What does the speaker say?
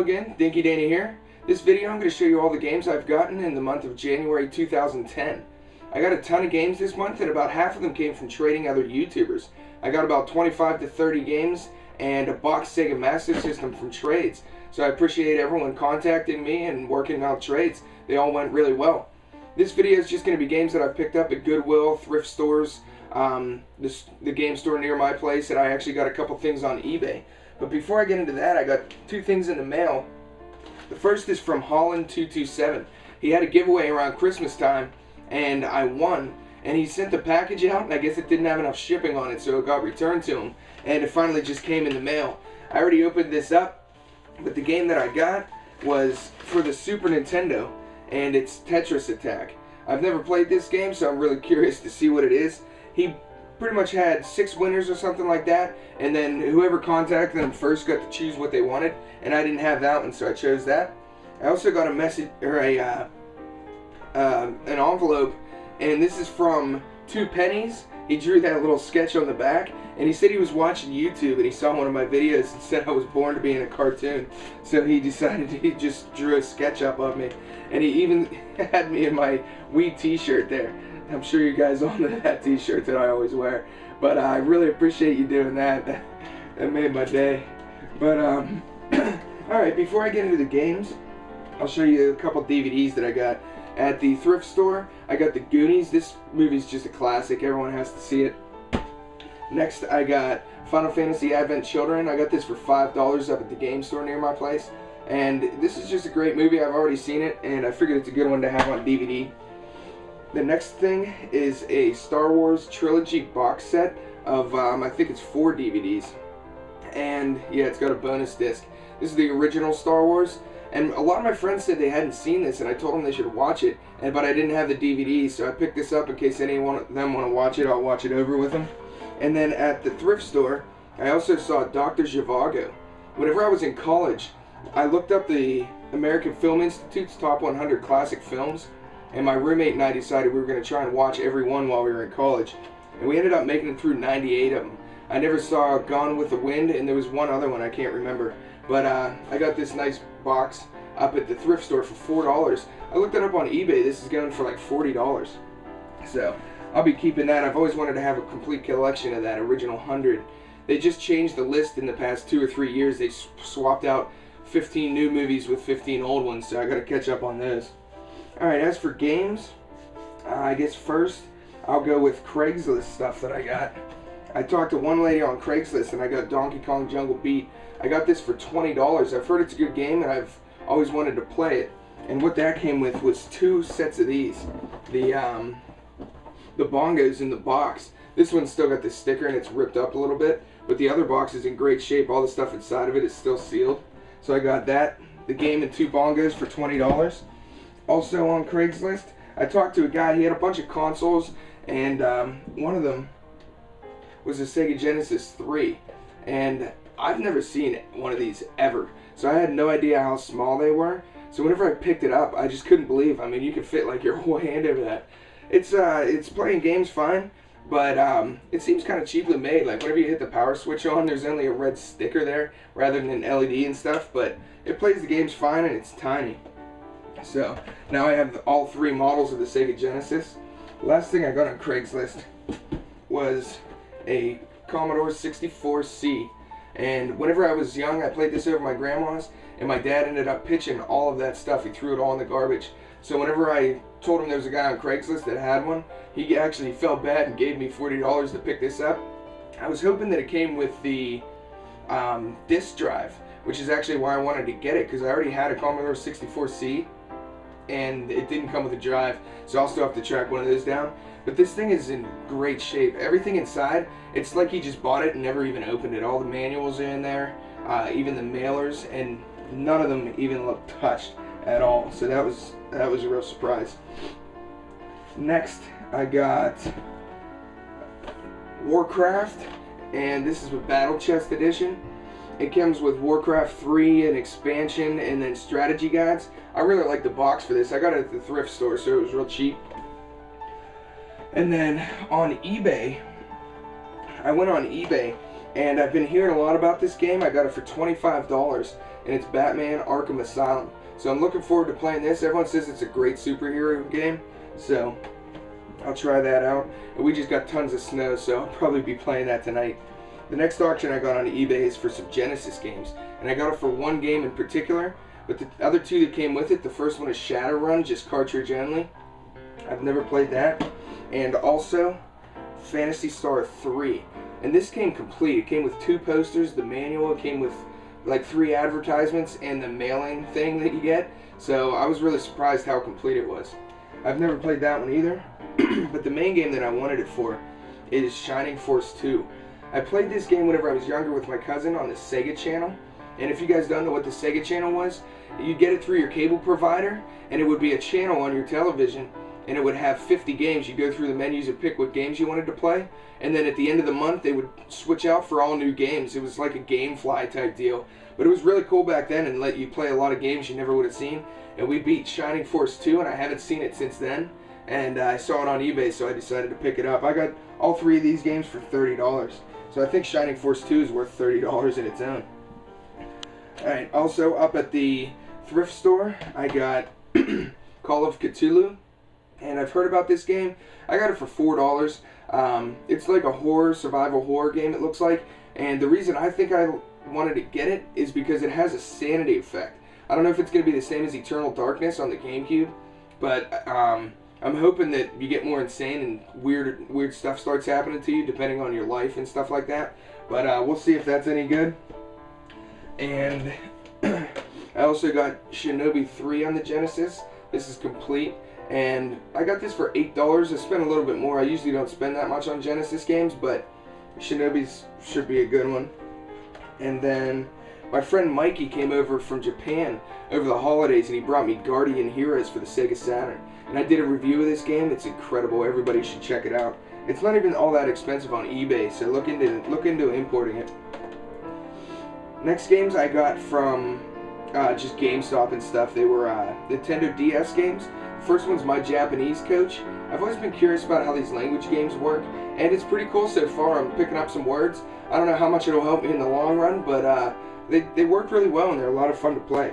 again, Dinky Danny here. This video I'm going to show you all the games I've gotten in the month of January 2010. I got a ton of games this month, and about half of them came from trading other YouTubers. I got about 25 to 30 games and a boxed Sega Master System from trades. So I appreciate everyone contacting me and working out trades. They all went really well. This video is just going to be games that I've picked up at Goodwill, thrift stores, the game store near my place, and I actually got a couple things on eBay. But before I get into that, I got two things in the mail. The first is from Holland227. He had a giveaway around Christmas time, and I won. And he sent the package out, and I guess it didn't have enough shipping on it, so it got returned to him. And it finally just came in the mail. I already opened this up, but the game that I got was for the Super Nintendo, and it's Tetris Attack. I've never played this game, so I'm really curious to see what it is. He pretty much had 6 winners or something like that, and then whoever contacted them first got to choose what they wanted, and I didn't have that one, so I chose that. I also got a message, or an envelope, and this is from 2 Pennies. He drew that little sketch on the back, and he said he was watching YouTube and he saw one of my videos and said I was born to be in a cartoon. So he decided he just drew a sketch up of me, and he even had me in my Wii t-shirt there. I'm sure you guys all know that t-shirt that I always wear, but I really appreciate you doing that. That made my day. But alright, before I get into the games, I'll show you a couple DVDs that I got at the thrift store. I got The Goonies. This movie's just a classic. Everyone has to see it. Next, I got Final Fantasy Advent Children. I got this for $5 up at the game store near my place. And this is just a great movie. I've already seen it, and I figured it's a good one to have on DVD. The next thing is a Star Wars trilogy box set of, I think it's 4 DVDs. And yeah, it's got a bonus disc. This is the original Star Wars. And a lot of my friends said they hadn't seen this, and I told them they should watch it. But I didn't have the DVD, so I picked this up in case any of them want to watch it. I'll watch it over with them. And then at the thrift store, I also saw Dr. Zhivago. Whenever I was in college, I looked up the American Film Institute's Top 100 Classic Films. And my roommate and I decided we were going to try and watch every one while we were in college. And we ended up making it through 98 of them. I never saw Gone with the Wind, and there was one other one I can't remember. But I got this nice box up at the thrift store for $4. I looked it up on eBay. This is going for like $40. So I'll be keeping that. I've always wanted to have a complete collection of that original 100. They just changed the list in the past 2 or 3 years. They swapped out 15 new movies with 15 old ones, so I got to catch up on those. Alright, as for games, I guess first I'll go with Craigslist stuff that I got. I talked to one lady on Craigslist and I got Donkey Kong Jungle Beat. I got this for $20. I've heard it's a good game and I've always wanted to play it. And what that came with was 2 sets of these. The bongos in the box. This one's still got the sticker and it's ripped up a little bit, but the other box is in great shape. All the stuff inside of it is still sealed. So I got that, the game, and 2 bongos for $20. Also on Craigslist, I talked to a guy. He had a bunch of consoles, and one of them was a Sega Genesis 3, and I've never seen one of these ever, so I had no idea how small they were. So whenever I picked it up, I just couldn't believe. I mean, you could fit like your whole hand over that. It's playing games fine, but it seems kind of cheaply made. Like whenever you hit the power switch on, there's only a red sticker there rather than an LED and stuff, but it plays the games fine and it's tiny. So now I have all 3 models of the Sega Genesis. Last thing I got on Craigslist was a Commodore 64C. And whenever I was young, I played this over my grandma's, and my dad ended up pitching all of that stuff. He threw it all in the garbage. So whenever I told him there was a guy on Craigslist that had one, he actually felt bad and gave me $40 to pick this up. I was hoping that it came with the disk drive, which is actually why I wanted to get it, because I already had a Commodore 64C. And it didn't come with a drive, so I'll still have to track one of those down. But this thing is in great shape. Everything inside, it's like he just bought it and never even opened it. All the manuals are in there, even the mailers, and none of them even look touched at all. So that was a real surprise. Next, I got Warcraft, and this is with Battle Chest Edition. It comes with Warcraft 3, an expansion, and then strategy guides. I really like the box for this. I got it at the thrift store, so it was real cheap. And then on eBay, I went on eBay And I've been hearing a lot about this game. I got it for $25, and it's Batman Arkham Asylum. So I'm looking forward to playing this. Everyone says it's a great superhero game, so I'll try that out. And we just got tons of snow, so I'll probably be playing that tonight. The next auction I got on eBay is for some Genesis games, and I got it for one game in particular, but the other two that came with it, the first one is Shadowrun, just cartridge only. I've never played that. And also Phantasy Star 3. And this came complete. It came with 2 posters, the manual, it came with like 3 advertisements, and the mailing thing that you get. So I was really surprised how complete it was. I've never played that one either. But the main game that I wanted it for is Shining Force 2. I played this game whenever I was younger with my cousin on the Sega Channel. And if you guys don't know what the Sega Channel was, you'd get it through your cable provider, and it would be a channel on your television, and it would have 50 games. You go through the menus and pick what games you wanted to play, and then at the end of the month they would switch out for all new games. It was like a GameFly type deal, but it was really cool back then and let you play a lot of games you never would have seen. And we beat Shining Force 2, and I haven't seen it since then, and I saw it on eBay, so I decided to pick it up. I got all 3 of these games for $30, so I think Shining Force 2 is worth $30 in its own. Alright, also up at the thrift store I got Call of Cthulhu, and I've heard about this game. I got it for $4. It's like a survival horror game, it looks like, and the reason I think I wanted to get it is because it has a sanity effect. I don't know if it's going to be the same as Eternal Darkness on the GameCube, but I'm hoping that you get more insane and weird stuff starts happening to you depending on your life and stuff like that. But we'll see if that's any good. And I also got Shinobi 3 on the Genesis. This is complete, and I got this for $8. I spent a little bit more. I usually don't spend that much on Genesis games, but Shinobi's should be a good one. And then my friend Mikey came over from Japan over the holidays, and he brought me Guardian Heroes for the Sega Saturn. And I did a review of this game. It's incredible. Everybody should check it out. It's not even all that expensive on eBay, so look into importing it. Next games I got from just GameStop and stuff. They were Nintendo DS games. The first one's My Japanese Coach. I've always been curious about how these language games work, and it's pretty cool so far. I'm picking up some words. I don't know how much it'll help me in the long run, but they work really well and they're a lot of fun to play.